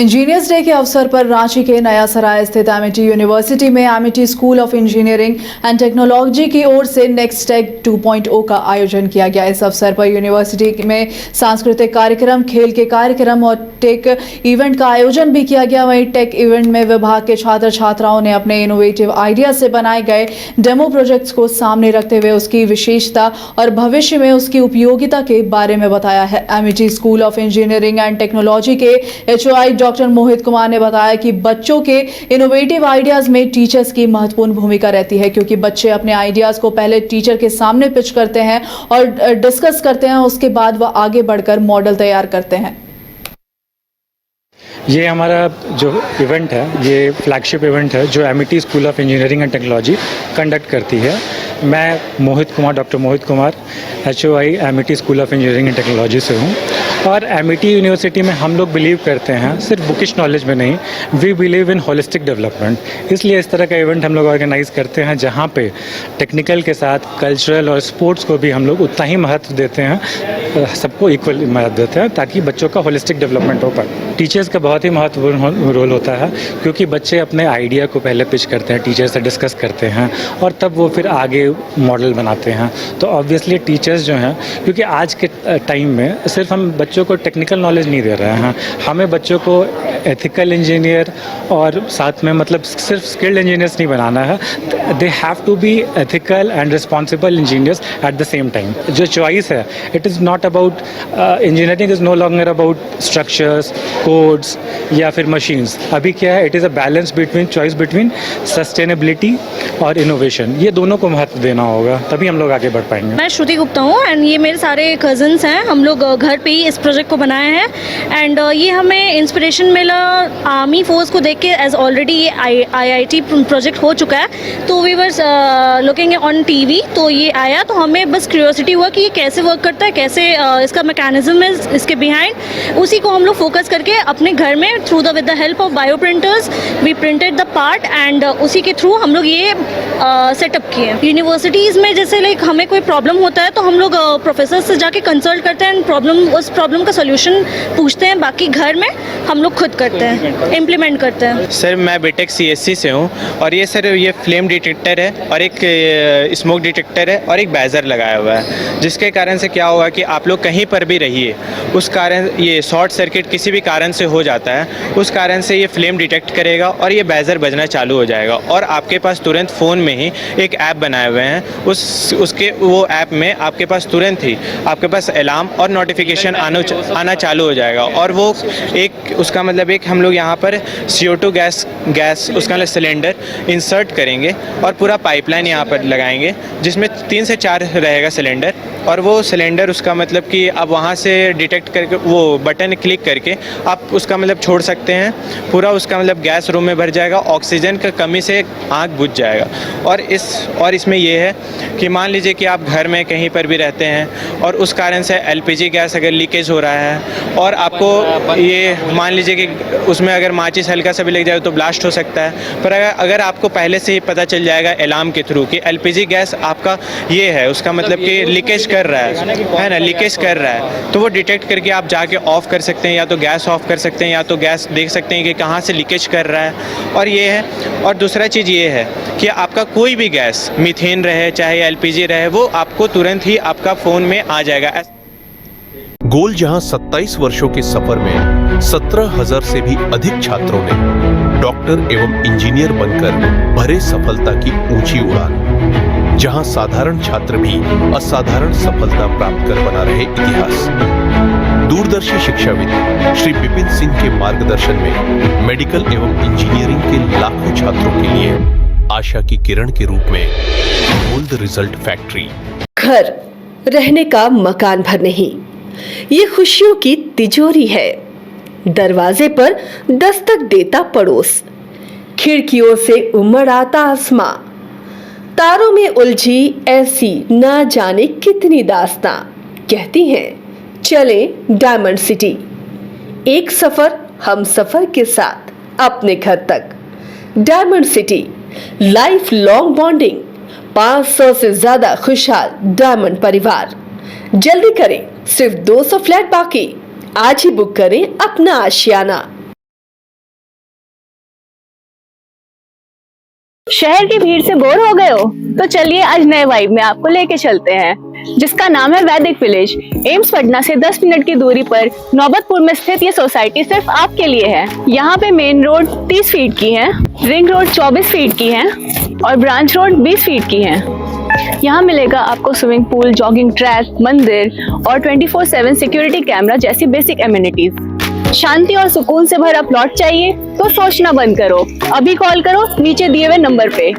Engineers day के अवसर पर रांची के नया सराय स्थित एमिटी यूनिवर्सिटी में Amity school of engineering and technology की ओर से नेक्स्ट टेक 2.0 का आयोजन किया गया। इस अवसर पर यूनिवर्सिटी में सांस्कृतिक कार्यक्रम, खेल के कार्यक्रम और टेक इवेंट का आयोजन भी किया गया। वहीं टेक इवेंट में विभाग के छात्र छात्राओं ने अपने इनोवेटिव आइडिया से बनाए गए डेमो प्रोजेक्ट्स को सामने रखते हुए उसकी विशेषता और भविष्य में उसकी उपयोगिता के बारे में बताया है। Amity school of engineering and technology के HOI डॉक्टर मोहित कुमार ने बताया कि बच्चों के इनोवेटिव आइडियाज में टीचर्स की महत्वपूर्ण भूमिका रहती है, क्योंकि बच्चे अपने आइडियाज को पहले टीचर के सामने पिच करते हैं और डिस्कस करते हैं, उसके बाद वह आगे बढ़कर मॉडल तैयार करते हैं। ये हमारा जो इवेंट है, ये फ्लैगशिप इवेंट है जो Amity school of engineering and technology conduct करती है। मैं Mohit Kumar, doctor Mohit Kumar, HOI Amity school of engineering and technology से हूँ। और एमिटी यूनिवर्सिटी में हम लोग बिलीव करते हैं सिर्फ बुकिश नॉलेज में नहीं, we believe in holistic development. इसलिए इस तरह का इवेंट हम लोग ऑर्गेनाइज करते हैं जहाँ पे टेक्निकल के साथ कल्चरल और स्पोर्ट्स को भी हम लोग उतना ही महत्व देते हैं, सबको इक्वल महत्व देते हैं, ताकि बच्चों का होलिस्टिक डेवलपमेंट हो पाए। टीचर्स का बहुत ही महत्वपूर्ण रोल होता है, क्योंकि बच्चे अपने आइडिया को पहले पिच करते हैं, टीचर से डिस्कस करते हैं और तब वो फिर आगे मॉडल बनाते हैं। तो ऑब्वियसली टीचर्स जो हैं, क्योंकि आज के टाइम में सिर्फ हम बच्चों को टेक्निकल नॉलेज नहीं दे रहे हैं, हमें बच्चों को एथिकल इंजीनियर और साथ में मतलब सिर्फ स्किल्ड इंजीनियर्स नहीं बनाना है, they have to be ethical and responsible engineers at the same time. जो चॉइस है, it is not about engineering is no longer about structures, codes या फिर मशीन्स। अभी क्या है, it is a balance between choice between sustainability और innovation. ये दोनों को महत्व देना होगा, तभी हम लोग आगे बढ़ पाएंगे। मैं श्रुति गुप्ता हूँ एंड ये मेरे सारे कज़न्स हैं। हम लोग घर पे ही इस प्रोजेक्ट को बनाए हैं एंड ये हमें इंस्पिरेशन मिला आर्मी फोर्स को देख के, एज ऑलरेडी ये IIT प्रोजेक्ट हो चुका है, तो we were looking on TV, तो ये आया तो हमें बस क्यूरियोसिटी हुआ कि ये कैसे वर्क करता है, कैसे इसका मैकेनिज्म है इसके बिहाइंड। उसी को हम लोग फोकस करके अपने घर में with the help of bio printers we printed the part and उसी के थ्रू हम लोग ये सेटअप किए। यूनिवर्सिटीज़ में जैसे लाइक हमें कोई प्रॉब्लम होता है तो हम लोग प्रोफेसर से जाके कंसल्ट करते हैं, उस प्रॉब्लम का सोल्यूशन पूछते हैं। बाकी घर में हम लोग खुद करते हैं, इम्प्लीमेंट करते हैं। सर मैं बीटेक CSC से हूँ और ये सर ये फ्लेम डिटेक्टर है और एक स्मोक डिटेक्टर है और एक बैजर लगाया हुआ है, जिसके कारण से क्या होगा कि आप लोग कहीं पर भी रहिए, उस कारण ये शॉर्ट सर्किट किसी भी कारण से हो जाता है, उस कारण से ये फ्लेम डिटेक्ट करेगा और ये बैजर बजना चालू हो जाएगा। और आपके पास तुरंत फ़ोन में ही एक ऐप बनाए हुए हैं, उसके वो ऐप में आपके पास तुरंत ही आपके पास अलार्म और नोटिफिकेशन आना चालू हो जाएगा। और वो एक उसका मतलब एक हम लोग यहाँ पर CO2 गैस उसका मतलब सिलेंडर इंसर्ट करेंगे और पूरा पाइपलाइन यहाँ पर लगाएंगे, जिसमें 3 से 4 रहेगा सिलेंडर। और वो सिलेंडर उसका मतलब कि आप वहाँ से डिटेक्ट करके वो बटन क्लिक करके आप उसका मतलब छोड़ सकते हैं, पूरा उसका मतलब गैस रूम में भर जाएगा, ऑक्सीजन का कमी से आँख बुझ जाएगा। और इसमें ये है कि मान लीजिए कि आप घर में कहीं पर भी रहते हैं और उस कारण से LPG गैस अगर लीकेज हो रहा है और आपको ये मान लीजिए कि उसमें अगर माचिस हल्का सा भी लग जाए तो ब्लास्ट हो सकता है, पर अगर आपको पहले से ही पता चल जाएगा अलार्म के थ्रू कि LPG गैस आपका ये है, उसका मतलब कि लीकेज कर रहा है ना, लीकेज कर रहा है, तो वो डिटेक्ट करके आप जाके ऑफ़ कर सकते हैं, या तो गैस ऑफ़ कर सकते हैं या तो गैस देख सकते हैं कि कहाँ से लीकेज कर रहा है। और ये है, और दूसरा चीज़ ये है कि आपका कोई भी गैस, मीथेन रहे चाहे LPG रहे, वो आपको तुरंत ही आपका फ़ोन में आ जाएगा। गोल जहां 27 वर्षों के सफर में 17,000 से भी अधिक छात्रों ने डॉक्टर एवं इंजीनियर बनकर भरे सफलता की ऊंची उड़ान, जहां साधारण छात्र भी असाधारण सफलता प्राप्त कर बना रहे इतिहास। दूरदर्शी शिक्षाविद श्री विपिन सिंह के मार्गदर्शन में मेडिकल एवं इंजीनियरिंग के लाखों छात्रों के लिए आशा की किरण के रूप में बोल्ड रिजल्ट फैक्ट्री। घर रहने का मकान भर नहीं, ये खुशियों की तिजोरी है। दरवाजे पर दस्तक देता पड़ोस, खिड़कियों से उमड़ आता आसमां, तारों में उलझी ऐसी ना जाने कितनी दास्तां। कहती हैं चले डायमंड सिटी, एक सफर हम सफर के साथ अपने घर तक। Diamond city, life long bonding, 500 से ज्यादा खुशहाल डायमंड परिवार। जल्दी करें, सिर्फ 200 फ्लैट बाकी। आज ही बुक करें अपना आशियाना। शहर की भीड़ से बोर हो गए हो? तो चलिए आज नए वाइब में आपको लेके चलते हैं, जिसका नाम है वैदिक विलेज। एम्स पटना से 10 मिनट की दूरी पर नौबतपुर में स्थित ये सोसाइटी सिर्फ आपके लिए है। यहाँ पे मेन रोड 30 फीट की है, रिंग रोड 24 फीट की है और ब्रांच रोड 20 फीट की है। यहाँ मिलेगा आपको स्विमिंग पूल, जॉगिंग ट्रैक, मंदिर और 24/7 सिक्योरिटी कैमरा जैसी बेसिक एमिनिटीज। शांति और सुकून से भरा प्लॉट चाहिए तो सोचना बंद करो, अभी कॉल करो नीचे दिए हुए नंबर पे।